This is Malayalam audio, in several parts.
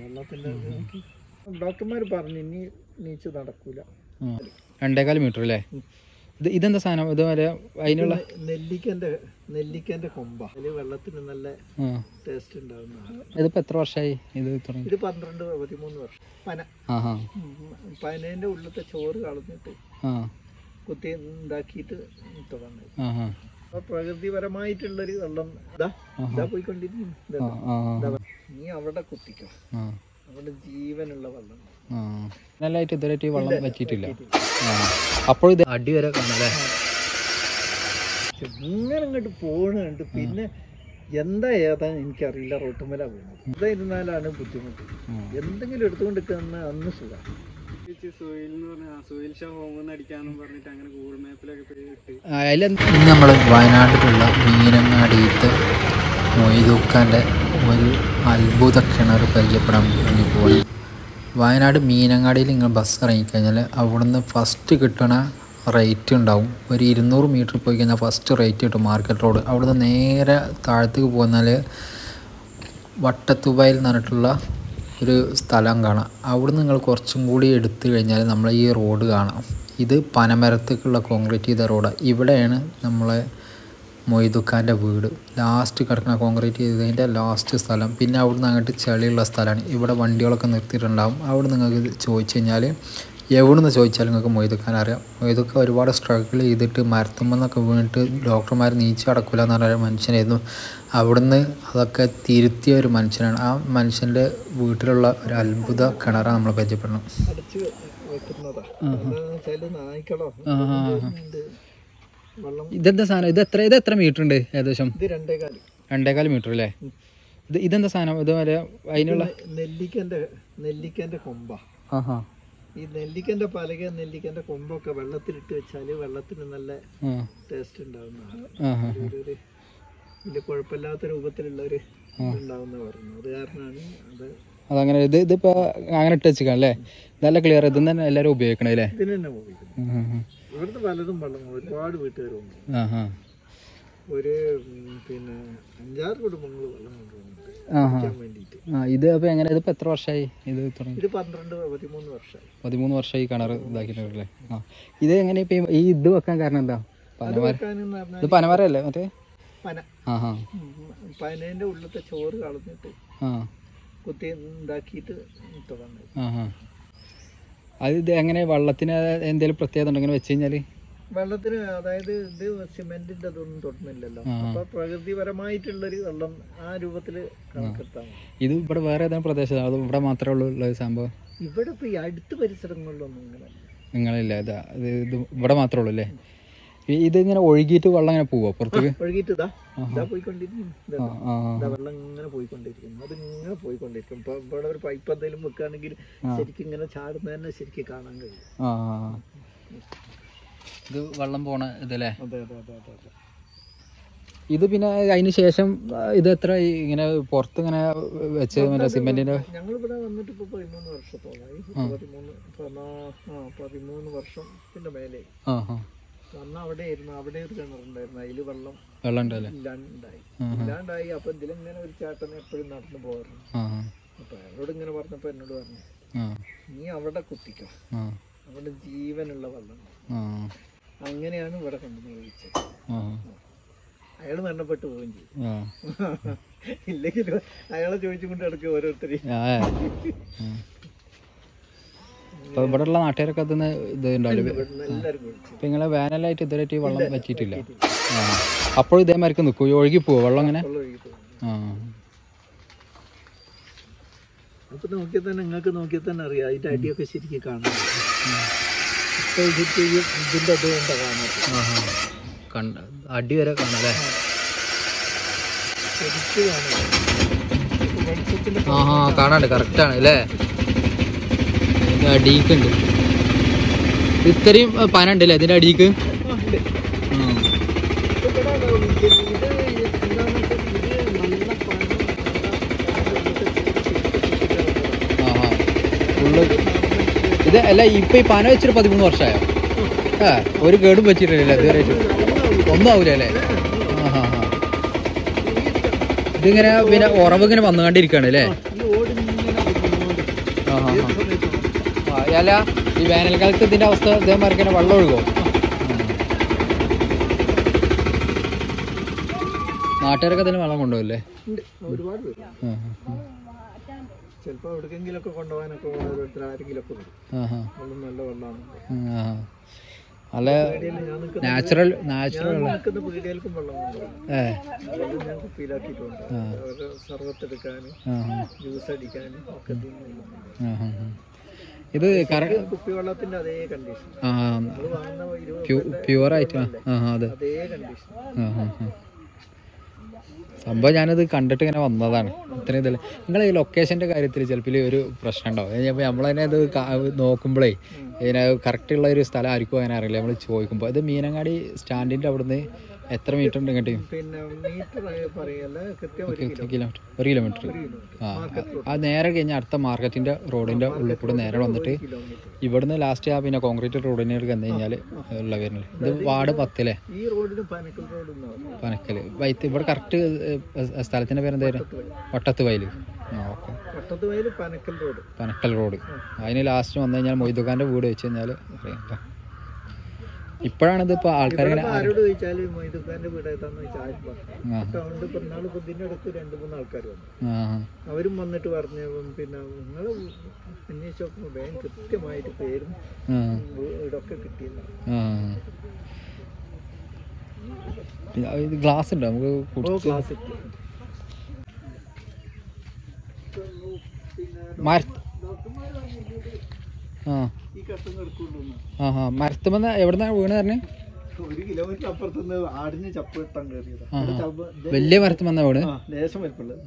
വെള്ളത്തിന്റെ ഡോക്ടർമാർ പറഞ്ഞു ഇനി നീച്ച് നടക്കൂല. 2.25 മീറ്റർ അല്ലേ? ഇതെന്താ സാധനം? ഇതുവരെ അതിനുള്ള നെല്ലിക്കന്റെ കൊമ്പ. അതില് വെള്ളത്തിന് നല്ല ടേസ്റ്റ് ഉണ്ടാവുന്ന. ഇതിപ്പോ എത്ര വർഷമായി ഇത്? 12-13 വർഷം. പനേന്റെ ഉള്ളിലത്തെ ചോറ് കളഞ്ഞിട്ട് കുത്തി ഉണ്ടാക്കിയിട്ട് തുടങ്ങി. അപ്പൊ പ്രകൃതിപരമായിട്ടുള്ളൊരു വെള്ളം ഇതാ പോയിക്കൊണ്ടിരിക്കുന്നു. നീ അവിടെ കുത്തിക്കോ, അവിടെ ജീവനുള്ള വെള്ളം. നല്ലതായിട്ട് ഇതുവരെ വെള്ളം പറ്റിയിട്ടില്ല. അപ്പോൾ ഇത് അടി വരെ കാണാല്ലേ? ഇങ്ങനെ അങ്ങോട്ട് പോകണുണ്ട്. പിന്നെ എന്താ ഏതാന്ന് എനിക്കറിയില്ല. റോട്ടുമല വീണത് ഇതായിരുന്നാലാണ് ബുദ്ധിമുട്ട്. എന്തെങ്കിലും എടുത്തുകൊണ്ടിരിക്കുന്ന അന്ന് സുഖം. നമ്മൾ വയനാട്ടിലുള്ള മീനങ്ങാടിയിലത്തെ മൊയ്തൂക്കാൻ്റെ ഒരു അത്ഭുത കിണർ പരിചയപ്പെടാൻ വേണ്ടി പോകുന്നു. വയനാട് മീനങ്ങാടിയിൽ നിങ്ങൾ ബസ് ഇറങ്ങിക്കഴിഞ്ഞാൽ അവിടുന്ന് ഫസ്റ്റ് കിട്ടണ റേറ്റ് ഉണ്ടാവും. ഒരു 200 മീറ്റർ പോയി കഴിഞ്ഞാൽ ഫസ്റ്റ് റേറ്റ് കിട്ടും, മാർക്കറ്റ് റോഡ്. അവിടുന്ന് നേരെ താഴത്തേക്ക് പോന്നാൽ വട്ടത്തുവയൽ എന്ന് പറഞ്ഞിട്ടുള്ള ഒരു സ്ഥലം കാണാം. അവിടുന്ന് നിങ്ങൾ കുറച്ചും കൂടി എടുത്തു കഴിഞ്ഞാൽ നമ്മൾ ഈ റോഡ് കാണാം. ഇത് പനമരത്തേക്കുള്ള കോൺക്രീറ്റ് ചെയ്ത റോഡാണ്. ഇവിടെയാണ് നമ്മളെ മൊയ്തുക്കാൻ്റെ വീട്. ലാസ്റ്റ് കിടക്കുന്ന കോൺക്രീറ്റ് ചെയ്തതിൻ്റെ ലാസ്റ്റ് സ്ഥലം. പിന്നെ അവിടുന്ന് അങ്ങോട്ട് ചെളിയുള്ള സ്ഥലമാണ്. ഇവിടെ വണ്ടികളൊക്കെ നിർത്തിയിട്ടുണ്ടാവും. അവിടെ നിങ്ങൾക്ക് ചോദിച്ചു കഴിഞ്ഞാൽ എവിടുന്ന് ചോദിച്ചാലും നിങ്ങൾക്ക് മൊയ്തുക്കാൻ അറിയാം. മൊയ്തുക്ക ഒരുപാട് സ്ട്രഗിൾ ചെയ്തിട്ട് മരത്തുമ്പെന്നൊക്കെ വീണിട്ട് ഡോക്ടർമാർ നീച്ച് അടക്കില്ല എന്ന് പറഞ്ഞ മനുഷ്യനായിരുന്നു. അവിടുന്ന് അതൊക്കെ തിരുത്തിയ ഒരു മനുഷ്യനാണ്. ആ മനുഷ്യൻ്റെ വീട്ടിലുള്ള ഒരു അത്ഭുത കിണറാണ് നമ്മൾ പരിചയപ്പെടുന്നത്. ഇതെന്താ സാധനം? ഇത് എത്ര മീറ്റർ ഉണ്ട് ഏകദേശം? 2.25 മീറ്റർ അല്ലേ? ഇതെന്താ സാധനം? ഇതുവരെ അതിനുള്ള നെല്ലിക്കന്റെ കൊമ്പ. ഈ നെല്ലിക്കന്റെ പലക, നെല്ലിക്കന്റെ കൊമ്പൊക്കെ വെള്ളത്തിലിട്ട് വെച്ചാല് വെള്ളത്തിന് നല്ല ടേസ്റ്റ് ഉണ്ടാവുന്നതാണ്. വലിയ കുഴപ്പമില്ലാത്ത രൂപത്തിലുള്ള ഒരു ഉണ്ടാവുന്ന പറഞ്ഞു. അത് കാരണമാണ് അതങ്ങനെ. ഇതിപ്പോ അങ്ങനെ ഇട്ട് വെച്ചിക്കാം അല്ലേ? നല്ല ക്ലിയർ. ഇത് തന്നെ എല്ലാവരും ഉപയോഗിക്കണേ അല്ലേ? ഇതിന് തന്നെ ഉപയോഗിക്കണം. ഇവിടുത്തെ പലതും വെള്ളം ഒരുപാട് വീട്ടുകാരുണ്ട്. ഒരു 5-6 കുടുംബങ്ങൾ വെള്ളം കൊണ്ടുപോകുന്നുണ്ട് വേണ്ടിട്ട്. ഇത് അപ്പൊ എങ്ങനെ? ഇതിപ്പോ എത്ര വർഷമായി ഇത് തുടങ്ങി? ഇത് 12-13 വർഷമായി. 13 വർഷമായി കിണർ ഇതാക്കിട്ടല്ലേ? ഇത് എങ്ങനെ ഇപ്പൊ ഈ ഇത് വെക്കാൻ കാരണം എന്താ? ഇത് പനമരല്ലേ? മറ്റേ പനേന്റെ ഉള്ളിലത്തെ ചോറ് കളഞ്ഞിട്ട് കുത്തി ഉണ്ടാക്കിയിട്ട് തുടങ്ങി. അത് ഇത് എങ്ങനെ വെള്ളത്തിന് എന്തെങ്കിലും പ്രത്യേകത ഉണ്ടോ ഇങ്ങനെ വെച്ച് കഴിഞ്ഞാല്? വെള്ളത്തിന് അതായത് ഇത് സിമെന്റിന്റെ അതൊന്നും തൊടുന്നില്ലല്ലോ. അപ്പൊ പ്രകൃതിപരമായിട്ടുള്ളൊരു വെള്ളം ആ രൂപത്തില് കണക്കെടുത്താൽ മതി. ഇത് ഇവിടെ വേറെ ഏതെങ്കിലും പ്രദേശം അത് ഇവിടെ മാത്രമേ ഉള്ള സംഭവം? ഇവിടെ ഇപ്പൊ ഈ അടുത്ത പരിസരങ്ങളിലൊന്നും നിങ്ങളില്ല. ഇത് ഇവിടെ മാത്രമേ ഉള്ളൂ അല്ലേ? ഇതിങ്ങനെ ഒഴുകിയിട്ട് വെള്ളം ഇങ്ങനെ പോവാ പുറത്തേക്ക്? ഒഴുകിയിട്ട് ഇതാ പോയിക്കൊണ്ടിരിക്കും. വെള്ളം ഇങ്ങനെ പോയിക്കൊണ്ടിരിക്കും. അതിങ്ങനെ പോയിക്കൊണ്ടിരിക്കും. ഇപ്പൊ ഇവിടെ ഒരു പൈപ്പ് എന്തെങ്കിലും വെക്കുകയാണെങ്കിൽ ശരിക്കും ഇങ്ങനെ ചാടുന്ന തന്നെ ശരിക്കും കാണാൻ കഴിയും. ഇത് വെള്ളം പോണ ഇതല്ലേ? ഇത് പിന്നെ അതിന് ശേഷം ഇത് എത്ര ഇങ്ങനെ പുറത്ത് ഇങ്ങനെ വെച്ച് സിമെന്റിന്റെ? ഞങ്ങളിവിടെ വന്നിട്ട് ഇപ്പൊ 13 വർഷത്തോളായി. 13 വർഷത്തിന്റെ മേലെ. അന്ന് അവിടെ ആയിരുന്നു. അവിടെ ഒരു കിണറുണ്ടായിരുന്നു. അതില് വെള്ളം ഇല്ലാണ്ടായി. അപ്പൊ ഇതിലിങ്ങനെ ഒരു ചേട്ടനെ എപ്പോഴും നടന്നു പോകാറുണ്ട്. അപ്പൊ അയാളോട് ഇങ്ങനെ പറഞ്ഞപ്പോ എന്നോട് പറഞ്ഞു, നീ അവിടെ കുത്തിക്കോ, അവിടെ ജീവനുള്ള വെള്ളം. അങ്ങനെയാണ് ഇവിടെ കൊണ്ടുവന്നത്. അയാള് മരണപ്പെട്ടു പോവുകയും ചെയ്തു. ഇല്ലെങ്കിലും അയാളെ ചോദിച്ചുകൊണ്ട് കിടക്കുക ഓരോരുത്തരെയും. ഇവിടെ ഉള്ള നാട്ടുകാരൊക്കെ അതിന് ഇത് ഉണ്ടാവില്ല. ഇപ്പൊ നിങ്ങളെ വേനലായിട്ട് ഇതുവരെ വെള്ളം പറ്റിയിട്ടില്ല. അപ്പോഴും ഇതേമാർക്ക് നിൽക്കും, ഒഴുകി പോവോ വെള്ളം അങ്ങനെ? അപ്പൊ നോക്കിയാൽ തന്നെ നിങ്ങൾക്ക് നോക്കിയാൽ തന്നെ അറിയാം അതിന്റെ അടിയൊക്കെ ശരിക്കും കാണാം. ഇതിന്റെ അത് എന്താ കാണാം, അടി വരെ കാണാല്ലേ? കാണാണ്ട് കറക്റ്റാണ് അല്ലേ? അടിക്കുണ്ട്. ഇത്രയും പന ഉണ്ടല്ലേ അതിന്റെ അടിക്ക്? ഇത് അല്ല ഇപ്പൊ ഈ പന വെച്ചിട്ട് 13 വർഷമായോ? ഒരു കേടും പറ്റിയിട്ടില്ല ഇതുവരെ? ഒന്നും ആവൂല അല്ലേ? ഇതിങ്ങനെ പിന്നെ ഉറവ് ഇങ്ങനെ വന്നുകൊണ്ടിരിക്കുകയാണ് അല്ലേ? അല്ല ഈ വേനൽക്കാലത്ത് ഇതിൻ്റെ അവസ്ഥ ഇതേമാതിരി തന്നെ വെള്ളം ഒഴുകുമോ? നാട്ടുകാരൊക്കെ അതിന് വെള്ളം കൊണ്ടുപോകല്ലേ? ഒരുപാട് പേര് ചിലപ്പോൾ എവിടേക്കെങ്കിലൊക്കെ കൊണ്ടുപോകാനൊക്കെ ഓരോരുത്തർ ആരെങ്കിലൊക്കെ വരും. വെള്ളം നല്ല വെള്ളമാണ്. നല്ല നാച്ചുറൽ നിൽക്കുന്ന പീടികൾക്കും വെള്ളം കൊണ്ടുപോകും. ഞാൻ കുപ്പിയിലാക്കിയിട്ടുണ്ട്. അവരുടെ സർവത്തെടുക്കാനും ജ്യൂസ് അടിക്കാനും ഒക്കെ ഇത് കുപ്പിവെള്ളത്തിന്റെ അതേ കണ്ടീഷൻ പ്യുവർ ആയിട്ട് അതേ കണ്ടീഷൻ. സംഭവം ഞാനത് കണ്ടിട്ട് ഇങ്ങനെ വന്നതാണ്. ഇത്രയും ഇതല്ല. നിങ്ങൾ ഈ ലൊക്കേഷൻ്റെ കാര്യത്തിൽ ചിലപ്പോൾ ഒരു പ്രശ്നം ഉണ്ടാവും. നമ്മളതിനെ ഇത് നോക്കുമ്പോഴേ ഇതിനെ കറക്റ്റുള്ള ഒരു സ്ഥലം ആർക്കും അങ്ങനെ അറിയില്ല. നമ്മൾ ചോദിക്കുമ്പോൾ ഇത് മീനങ്ങാടി സ്റ്റാൻഡിൻ്റെ അവിടുന്ന് എത്ര മീറ്റർ ഉണ്ട് ഇങ്ങോട്ട്? ഒരു കിലോമീറ്റർ. ആ നേരെ കഴിഞ്ഞാൽ അടുത്ത മാർക്കറ്റിൻ്റെ റോഡിൻ്റെ ഉള്ളിൽ കൂടെ നേരെ വന്നിട്ട് ഇവിടുന്ന് ലാസ്റ്റ് പിന്നെ കോൺക്രീറ്റ് റോഡിനെ വന്നു കഴിഞ്ഞാൽ ഉള്ള വരുന്നത്. ഇത് വാർഡ് 10 പനക്കൽ വൈത്ത്. ഇവിടെ കറക്റ്റ് സ്ഥലത്തിൻ്റെ പേരെന്തായിരുന്നു? വട്ടത്ത് വയൽ. Okay, Panakkal road. അതിന് ലാസ്റ്റ് വന്നു കഴിഞ്ഞാൽ മൊയ്തുഖാൻ്റെ വീട് വെച്ച് കഴിഞ്ഞാൽ അറിയാം. ഇപ്പോഴാണ് ഇത് ഇപ്പോൾ ആൾക്കാർ ആരോട് ചോദിച്ചാല് മൊയ്തുഖാന്റെ വീട് ഏതാന്ന് ചോദിച്ചാൽ അതുകൊണ്ട് പിന്നാൾ ഇതിന്റെ അടുത്ത് 2-3 ആൾക്കാർ വന്നു. അവരും വന്നിട്ട് പറഞ്ഞു പിന്നെ നിങ്ങൾ അന്വേഷിച്ച് നോക്കുമ്പോൾ വേഗം കൃത്യമായിട്ട് പേരും വീടൊക്കെ കിട്ടിയെന്ന്. ഗ്ലാസ് ഉണ്ടോ നമുക്ക്? ഗ്ലാസ് മരത്തുമെന്ന് എവിടുന്ന വീണ് പറഞ്ഞ്? 1 കിലോമീറ്റർ അപ്പുറത്തുനിന്ന് ആടിന് ചപ്പ് ഇട്ടാൻ കയറിയത്. വലിയ മരത്തുമെന്ന വീണ്? ലേശം വലിപ്പുള്ളത്.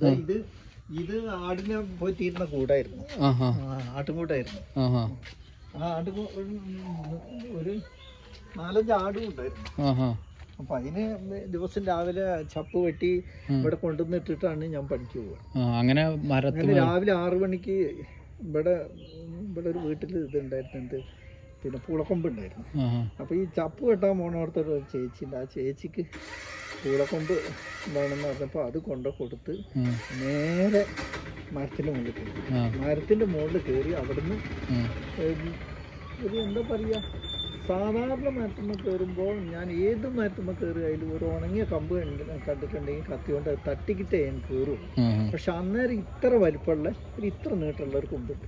ഇത് ആടിനെ പോയി തീരുന്ന കൂടായിരുന്നു, ആട്ടുംകൂട്ടായിരുന്നു. ആ ആട് ഒരു 4-5 ആടും ഉണ്ടായിരുന്നു. അപ്പൊ അതിന് ദിവസം രാവിലെ ചപ്പ് വെട്ടി ഇവിടെ കൊണ്ടുവന്നിട്ടിട്ടാണ് ഞാൻ പണിക്ക് പോവുക. അങ്ങനെ രാവിലെ 6 മണിക്ക് ഇവിടെ ഒരു വീട്ടിൽ ഇതുണ്ടായിരുന്നു, എന്ത് പിന്നെ പൂളക്കൊമ്പ് ഉണ്ടായിരുന്നു. അപ്പൊ ഈ ചപ്പ് വെട്ടാൻ പോണോടത്തൊരു ചേച്ചിയുണ്ട്. ആ ചേച്ചിക്ക് പൂളക്കൊമ്പ് വേണമെന്ന് പറഞ്ഞപ്പോൾ അത് കൊടുത്ത് നേരെ മരത്തിന്റെ മുകളിൽ കയറി. മരത്തിന്റെ മുകളിൽ കയറി അവിടുന്ന് ഒരു എന്താ പറയാ, സാധാരണ മരത്തുമ്മ കയറുമ്പോൾ ഞാൻ ഏത് മരത്തുമ്മ കയറുകയായാലും ഒരു ഉണങ്ങിയ കമ്പ് കണ്ടിട്ടുണ്ടെങ്കിൽ കത്തിയോണ്ട് തട്ടിക്കിട്ടേ ഞാൻ കയറും. പക്ഷെ അന്നേരം ഇത്ര വലിപ്പമുള്ള ഇത്ര നീട്ടുള്ള ഒരു കൊമ്പുണ്ട്.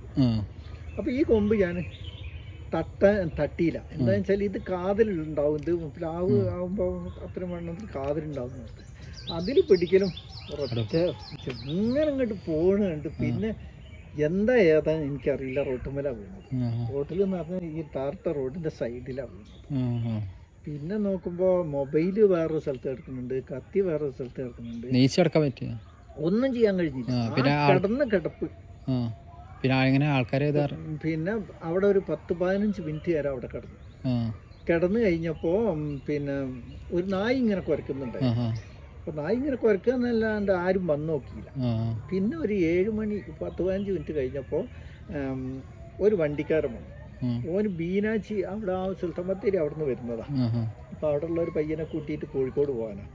അപ്പൊ ഈ കൊമ്പ് ഞാൻ തട്ടിയില്ല. എന്താണെന്ന് വെച്ചാൽ ഇത് കാതിലുണ്ടാവും. ഇത് പ്ലാവ് ആകുമ്പോൾ അത്രയും വണ്ണത്തിൽ കാതിലുണ്ടാവും. അതിൽ പിടിക്കലും ഇങ്ങനെ അങ്ങോട്ട് പോകണുണ്ട്. പിന്നെ എന്താ ഏതാന്ന് എനിക്കറിയില്ല. റോട്ടുമേലാണ് വീണത്. റോട്ടിൽ എന്ന് പറഞ്ഞാൽ ഈ ടാർട്ട റോഡിന്റെ സൈഡിലാണ് വീണത്. പിന്നെ നോക്കുമ്പോ മൊബൈല് വേറൊരു സ്ഥലത്ത് കിടക്കുന്നുണ്ട്, കത്തി വേറൊരു സ്ഥലത്ത് കിടക്കുന്നുണ്ട്. ഒന്നും ചെയ്യാൻ കഴിഞ്ഞില്ല. കിടപ്പ്. പിന്നെ ആൾക്കാരെ പിന്നെ അവിടെ ഒരു 10-15 മിനിറ്റ് വരെ അവിടെ കിടന്നു കഴിഞ്ഞപ്പോ പിന്നെ ഒരു നായി ഇങ്ങനെ കുരക്കുന്നുണ്ട്. അപ്പൊ നായി ഇങ്ങനെ കുരക്കുന്നല്ലാണ്ട് ആരും വന്നു നോക്കിയില്ല. പിന്നെ ഒരു 7 മണി 10-15 മിനിറ്റ് കഴിഞ്ഞപ്പോ ഒരു വണ്ടിക്കാരൻ വന്നു. ഓന് ബീനാച്ചി അവിടെ ആ സുൽത്താൻ ബത്തേരി അവിടെ നിന്ന് വരുന്നതാ. അപ്പൊ അവിടെ ഉള്ള ഒരു പയ്യനെ കൂട്ടിയിട്ട് കോഴിക്കോട് പോകാനാ.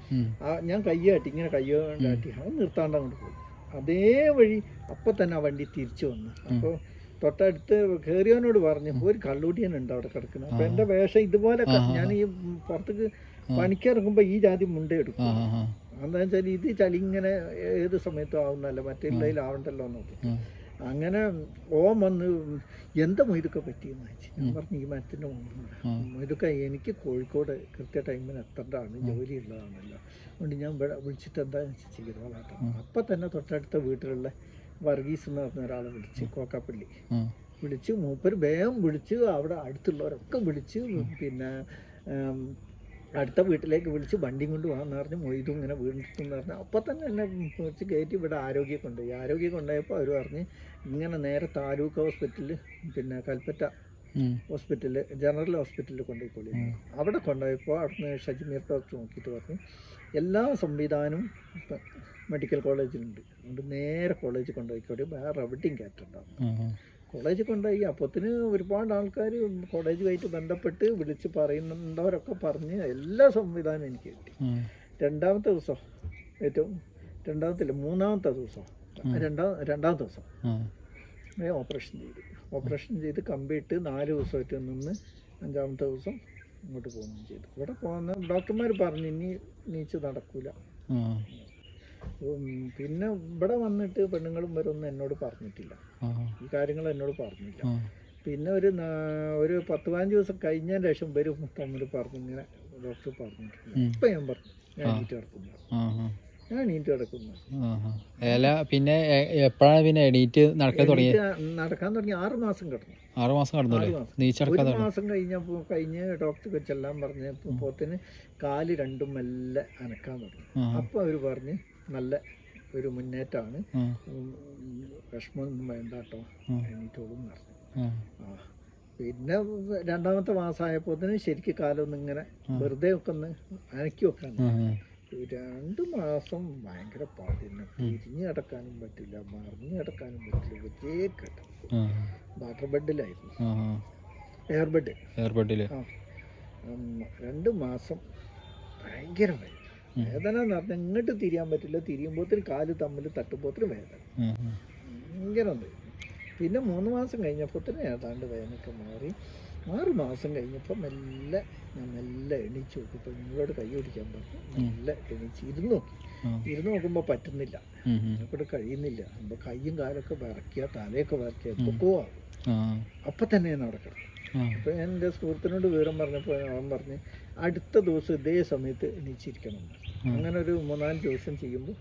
ഞാൻ കയ്യാട്ടി ഇങ്ങനെ കയ്യാട്ടി അത് നിർത്താണ്ട് അങ്ങോട്ട് പോയി. അതേ വഴി അപ്പൊ തന്നെ ആ വണ്ടി തിരിച്ചു വന്നു. അപ്പോൾ തൊട്ടടുത്ത് കയറിയവനോട് പറഞ്ഞു ഒരു കള്ളൂട്ടിയനുണ്ട് അവിടെ കിടക്കുന്നത്. അപ്പൊ എന്റെ വേഷം ഇതുപോലെ ഞാൻ ഈ പുറത്തേക്ക് പണിക്കിറങ്ങുമ്പോ ഈ ജാതി മുണ്ടേ എടുക്കും. എന്താ വെച്ചാൽ ഇത് ചളി ഇങ്ങനെ ഏത് സമയത്തും ആവുന്നല്ല, മറ്റുള്ളതിൽ ആവണ്ടല്ലോ നോക്കി. അങ്ങനെ ഓൻ വന്ന് എന്താ മൊയ്തൊക്കെ പറ്റിയെന്ന് വെച്ചു. ഞാൻ പറഞ്ഞു ഈ മരത്തിന്റെ മുകളിൽ ഇതൊക്കെ എനിക്ക് കോഴിക്കോട് കൃത്യ ടൈമിന് എത്തേണ്ടതാണ്, ജോലി ഉള്ളതാണല്ലോ, അതുകൊണ്ട് ഞാൻ ഇവിടെ വിളിച്ചിട്ട് എന്താണെന്ന് ചെയ്തോളാട്ടോ. അപ്പം തന്നെ തൊട്ടടുത്ത വീട്ടിലുള്ള വർഗീസ് എന്ന് പറഞ്ഞ ഒരാളെ വിളിച്ച്, കോക്കാപ്പള്ളി വിളിച്ച്, മൂപ്പര് വേഗം വിളിച്ച് അവിടെ അടുത്തുള്ളവരൊക്കെ വിളിച്ച് പിന്നെ അടുത്ത വീട്ടിലേക്ക് വിളിച്ച് വണ്ടിയും കൊണ്ട് പോകാമെന്ന് പറഞ്ഞ് മൊയ്തും ഇങ്ങനെ വീണിട്ടെന്ന് പറഞ്ഞാൽ അപ്പം തന്നെ എന്നെ വിളിച്ച് കയറ്റി ഇവിടെ ആരോഗ്യം കൊണ്ടുപോയി. ആരോഗ്യം കൊണ്ടുപോയപ്പോൾ അവർ പറഞ്ഞ് ഇങ്ങനെ നേരെ താലൂക്ക് ഹോസ്പിറ്റലിൽ പിന്നെ കൽപ്പറ്റ ഹോസ്പിറ്റലിൽ ജനറൽ ഹോസ്പിറ്റലിൽ കൊണ്ടുപോയിക്കോളി. അവിടെ കൊണ്ടുപോയപ്പോൾ അവിടുന്ന് ഷജിമീർ ഡോക്ടർ നോക്കിയിട്ട് പറഞ്ഞു എല്ലാ സംവിധാനവും മെഡിക്കൽ കോളേജിലുണ്ട്, അതുകൊണ്ട് നേരെ കോളേജിൽ കൊണ്ടുപോയിക്കോളി, വേറെ എവിടെയും കയറ്റുണ്ടാവും. കോളേജിൽ കൊണ്ടുപോയി. അപ്പത്തിന് ഒരുപാട് ആൾക്കാർ കോളേജുമായിട്ട് ബന്ധപ്പെട്ട് വിളിച്ച് പറയുന്നുണ്ടവരൊക്കെ പറഞ്ഞ് എല്ലാ സംവിധാനവും എനിക്ക് കിട്ടി. രണ്ടാമത്തെ ദിവസം മൂന്നാമത്തെ ദിവസം രണ്ടാമത്തെ ദിവസം ഓപ്പറേഷൻ ചെയ്തു. ഓപ്പറേഷൻ ചെയ്ത് കമ്പിയിട്ട് 4 ദിവസമായിട്ട് നിന്ന് 5-ാമത്തെ ദിവസം ഇങ്ങോട്ട് പോകുകയും ചെയ്തു. ഇവിടെ പോകുന്ന ഡോക്ടർമാർ പറഞ്ഞു ഇനി നീച്ച് നടക്കൂല. പിന്നെ ഇവിടെ വന്നിട്ട് പെണ്ണുങ്ങളും വരൊന്നും എന്നോട് പറഞ്ഞിട്ടില്ല, ഈ കാര്യങ്ങൾ എന്നോട് പറഞ്ഞില്ല. പിന്നെ ഒരു 10-15 ദിവസം കഴിഞ്ഞതിന് ശേഷം വരും തമ്മിൽ പറഞ്ഞു ഇങ്ങനെ ഡോക്ടർ പറഞ്ഞിട്ടില്ല. ഇപ്പം ഞാൻ പറഞ്ഞു ഞാൻ എണീറ്റ് കിടക്കുന്നു. പിന്നെ എപ്പോഴാണ് പിന്നെ എണീറ്റ് നടക്കാൻ തുടങ്ങി? നടക്കാൻ തുടങ്ങി 6 മാസം കിടന്നു. 6 മാസം കിടന്നു. 1 മാസം കഴിഞ്ഞ് ഡോക്ടർക്ക് ചെല്ലാൻ പറഞ്ഞപ്പോത്തിന് കാല് രണ്ടും മെല്ലെ അനക്കാൻ തുടങ്ങി. അപ്പൊ അവര് പറഞ്ഞ് നല്ല ഒരു മുന്നേറ്റമാണ്, വിഷമമൊന്നും വേണ്ട കേട്ടോ, എണീറ്റോളും പറഞ്ഞു. പിന്നെ 2-ാമത്തെ മാസമായപ്പോത്തിന് ശരിക്കും കാലൊന്നും ഇങ്ങനെ വെറുതെ ഒക്കെ ഒന്ന് അനക്കി വെക്കാൻ. 2 മാസം ഭയങ്കര പാടില്ല, തിരിഞ്ഞ് കിടക്കാനും പറ്റില്ല, മറിഞ്ഞ് കിടക്കാനും പറ്റില്ല, ഒരേ കിടക്കും. Water ബെഡിലായിരുന്നു, air ബെഡില്. 2 മാസം ഭയങ്കര വേദന എന്ന് പറഞ്ഞാൽ ഇങ്ങോട്ട് തിരിയാൻ പറ്റില്ല, തിരിയുമ്പോഴത്തേന് കാല് തമ്മിൽ തട്ടുമ്പോഴത്തേന് വേദന ഭയങ്കര ഉണ്ട്. പിന്നെ 3 മാസം കഴിഞ്ഞപ്പോഴത്തേന് ഏതാണ്ട് വേദനയൊക്കെ മാറി. 6 മാസം കഴിഞ്ഞപ്പോൾ മെല്ലെ എണീച്ച് നോക്കിയപ്പോൾ നിങ്ങളോട് കൈ ഓടിക്കാൻ പറഞ്ഞു. മെല്ലെ എണീച്ച് ഇരുന്ന് നോക്കുമ്പോൾ പറ്റുന്നില്ല, എന്നെക്കൂടെ കഴിയുന്നില്ല. അപ്പോൾ കൈയും കാലൊക്കെ വിറക്കുക, തലയൊക്കെ വിറക്കുക, എന്തൊക്കെയോ ആവും. അപ്പം തന്നെ ഞാൻ നടക്കണം. അപ്പോൾ ഞാൻ എൻ്റെ സുഹൃത്തിനോട് വിവരം പറഞ്ഞപ്പോൾ അവൻ പറഞ്ഞ് അടുത്ത ദിവസം ഇതേ സമയത്ത് എണീച്ചിരിക്കണം. അങ്ങനെ ഒരു 3-4 ദിവസം ചെയ്യുമ്പോൾ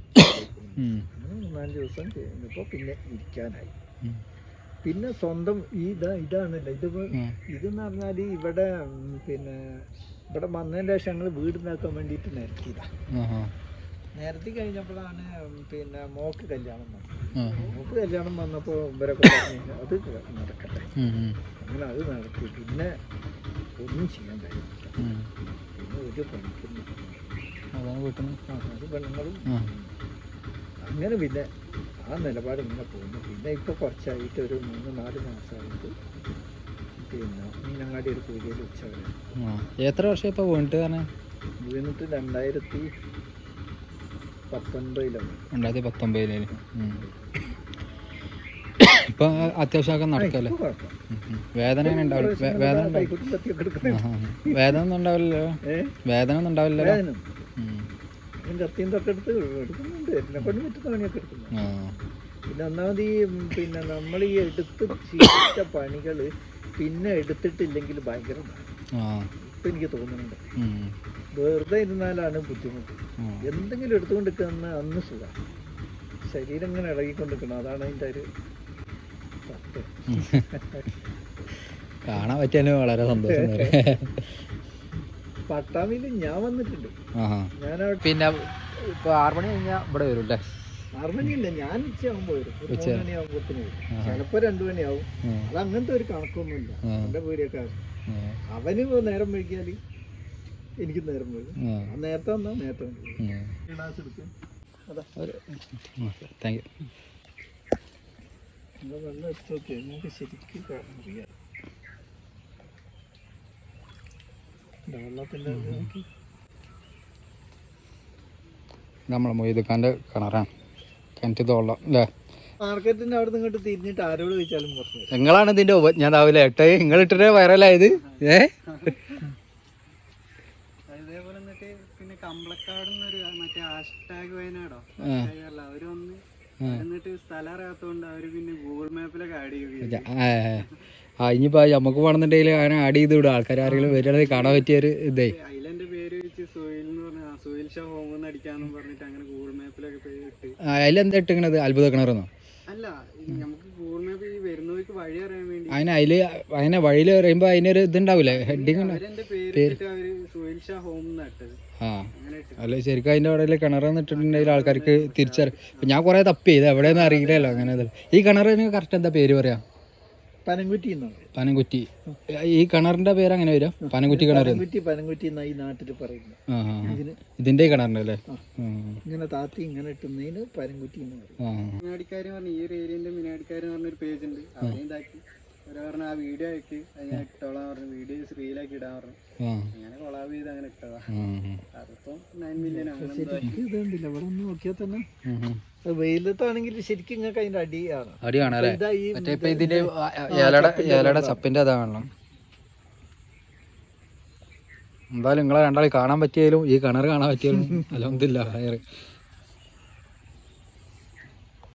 അങ്ങനെ 3-4 ദിവസം ചെയ്യുമ്പോൾ പിന്നെ ഇരിക്കാനായി. പിന്നെ സ്വന്തം ഇതാണല്ലോ ഇതെന്ന് പറഞ്ഞാൽ ഇവിടെ വന്നതിൻ്റെ ശേഷം ഞങ്ങൾ വീട് ഉണ്ടാക്കാൻ വേണ്ടിയിട്ട് നിരത്തി കഴിഞ്ഞപ്പോഴാണ് മോക്ക് കല്യാണം വന്നപ്പോൾ ഇവരൊക്കെ പറഞ്ഞു അത് നടക്കട്ടെ. അങ്ങനെ അത് നടത്തി. പിന്നെ ഒന്നും ചെയ്യാൻ കഴിയില്ല, പിന്നെ ഒരു പണിക്കുന്നു അത് പെണ്ണുങ്ങളും. അങ്ങനെ പിന്നെ ആ നിലപാട് ഇങ്ങനെ പോകുന്നു. പിന്നെ ഇപ്പോൾ കുറച്ചായിട്ട് ഒരു 3-4 മാസമായിട്ട് മീനങ്ങാടി ഒരു പീടികയിൽ ഉച്ചവരെ. എത്ര വർഷം ഇപ്പോൾ വീണിട്ട്? 2019 ഇപ്പൊ അത്യാവശ്യമൊക്കെ നടക്കല്ലേ? വേദന ഒന്നും ഉണ്ടാവില്ലല്ലോ? കത്തിയും തൊക്കെ എടുക്കുന്നുണ്ട്, എന്നെ കൊണ്ട് പറ്റുന്ന പണിയൊക്കെ എടുക്കുന്നു. പിന്നെ ഒന്നാമത് നമ്മൾ ഈ എടുത്ത് ശീലിച്ച പണികൾ പിന്നെ എടുത്തിട്ടില്ലെങ്കിൽ ഭയങ്കര ഇപ്പം എനിക്ക് തോന്നുന്നുണ്ട്. വെറുതെ ഇരുന്നാലാണ് ബുദ്ധിമുട്ട്. എന്തെങ്കിലും എടുത്തുകൊണ്ടിരിക്കുന്ന അന്ന് സുഖം, ശരീരം ഇങ്ങനെ ഇളകിക്കൊണ്ടിരിക്കണം, അതാണ് അതിൻ്റെ ഒരു തത്വം. കാണാൻ പറ്റിയാലും വളരെ സന്തോഷം. പട്ടാമ്പിയിൽ ഞാൻ വന്നിട്ടുണ്ട്. പിന്നെ ഇപ്പൊ 6 മണി കഴിഞ്ഞാൽ ഇവിടെ വരും അല്ലേ? 6 മണിയില്ല, ഞാൻ ഉച്ചയാകുമ്പോൾ വരും. 3 മണിയാകുമ്പോഴത്തേന് വരും, ചിലപ്പോൾ 2 മണിയാവും. അത് അങ്ങനത്തെ ഒരു കണക്കൊന്നുമില്ല. എൻ്റെ വീടിയൊക്കെ അവന് നേരം വൈകിയാല് എനിക്ക് നേരം വൈകും. നേരത്തെ വന്നാൽ നേരത്തെ ക്ലാസ് എടുക്കും. അതാ താങ്ക് യു. വെള്ളം എടുത്ത് നോക്കിയാൽ നിങ്ങൾക്ക് ശരിക്കും അറിയാം വെള്ളത്തിൻ്റെ. നമ്മളെ മൊയ്തുക്കാൻ്റെ കിണറാണ്, കിണറ്റ് വെള്ളം അല്ലേ? മാർക്കറ്റിൻ്റെ അവിടെ നിന്ന് ഇങ്ങോട്ട് തിരിഞ്ഞിട്ട് ആരോട് ചോദിച്ചാലും പറഞ്ഞു നിങ്ങളാണ് ഇതിൻ്റെ ഞാൻ രാവിലെ നിങ്ങൾ ഇട്ടിട്ട് വൈറലായത്. അതേപോലെ എന്നിട്ട് പിന്നെ കമ്പളക്കാട് മറ്റേ ഹാഷ്ടാഗ് വയനാടോ അവര് വന്ന് എന്നിട്ട് സ്ഥലം അറിയാത്തോണ്ട് അവര് പിന്നെ ഗൂഗിൾ മാപ്പിലൊക്കെ ആഡ് ചെയ്യുകയും ഇനിയിപ്പോ നമുക്ക് വേണമെന്നുണ്ടെങ്കിൽ അങ്ങനെ ആഡ് ചെയ്ത് വിടും. ആൾക്കാർ ആരെങ്കിലും വരികയാണെങ്കിൽ കാണാൻ പറ്റിയൊരു ഇതേ അതിലെന്റെ പേര് വെച്ച് സുഹൈൽ എന്ന് പറഞ്ഞ സുഹൈൽ ഷാ ഹോം അടിക്കാന്നും പറഞ്ഞിട്ട് അങ്ങനെ ഗൂഗിൾ മാപ്പിലൊക്കെ പേര് ഇട്ട്. അതിലെന്താ ഇട്ടിങ്ങനത്? അത്ഭുത കിണറെന്നോ? അല്ല, നമുക്ക് ഗൂഗിൾ മാപ്പ് ഈ വരുന്നവർക്ക് വഴി അറിയാൻ വേണ്ടി അതിനെ വഴിയിൽ പറയുമ്പോ അതിനൊരു ഇതുണ്ടാവില്ലേ, ഹെഡിങ്? അവരെന്റെ പേര് അവര് സുഹൈൽ ഷാ ഹോം എന്നിട്ടത്. അല്ല ശരിക്കും അതിന്റെ അവിടെ കിണറെന്ന് ഇട്ടിട്ടുണ്ടെങ്കിൽ ആൾക്കാർക്ക് തിരിച്ചറിയാം. ഞാൻ കുറെ തപ്പി ഇത് എവിടെയെന്ന് അറിയില്ലല്ലോ. അങ്ങനെ ഈ കിണറിന് കറക്റ്റ് എന്താ പേര് പറയാ? പനംകുറ്റി. ഈ കിണറിന്റെ പേര് അങ്ങനെ വരാം, പനംകുറ്റി കിണർ. ഇതിന്റെ കിണറിന്റെ അല്ലേ? ഇങ്ങനെ താത്തി ഇങ്ങനെ ഇട്ടുന്നതിന് പനംകുറ്റി. മിനാടിക്കാര് പറഞ്ഞ ഈ ഒരു ഏരിയന്റെ മിനാടിക്കാര് പറഞ്ഞൊരു പേജ് ഉണ്ട്, അവരെ ഇതാക്കി അവര് പറഞ്ഞു ആ വീഡിയോ ആക്കി അത് ഞാൻ ഇട്ടോളാൻ പറഞ്ഞു, വീഡിയോസ് റീലാക്കി ഇടാൻ പറഞ്ഞു. അങ്ങനെ കൊളാബ് ചെയ്ത് അങ്ങനെ ഇട്ടതാ. അതിപ്പോ 9 മില്യൺ അങ്ങനെ എന്തോ ആയി. ഇതുണ്ടല്ലോ ഇവിടെ ഒന്ന് നോക്കിയാൽ തന്നെ വെയിലത്താണെങ്കിൽ ശരിക്കും നിങ്ങൾക്ക് അതിന്റെ അടിയാണ്. അടിയാണ് അല്ലേ? ഇതാ ഈ മറ്റേ ഇപ്പൊ ഇതിന്റെ ഏലയുടെ ചപ്പിന്റെ അതാ കാണണം. എന്തായാലും നിങ്ങളെ രണ്ടാളി കാണാൻ പറ്റിയാലും ഈ കിണർ കാണാൻ പറ്റിയാലും അലഹംദുലില്ലാ.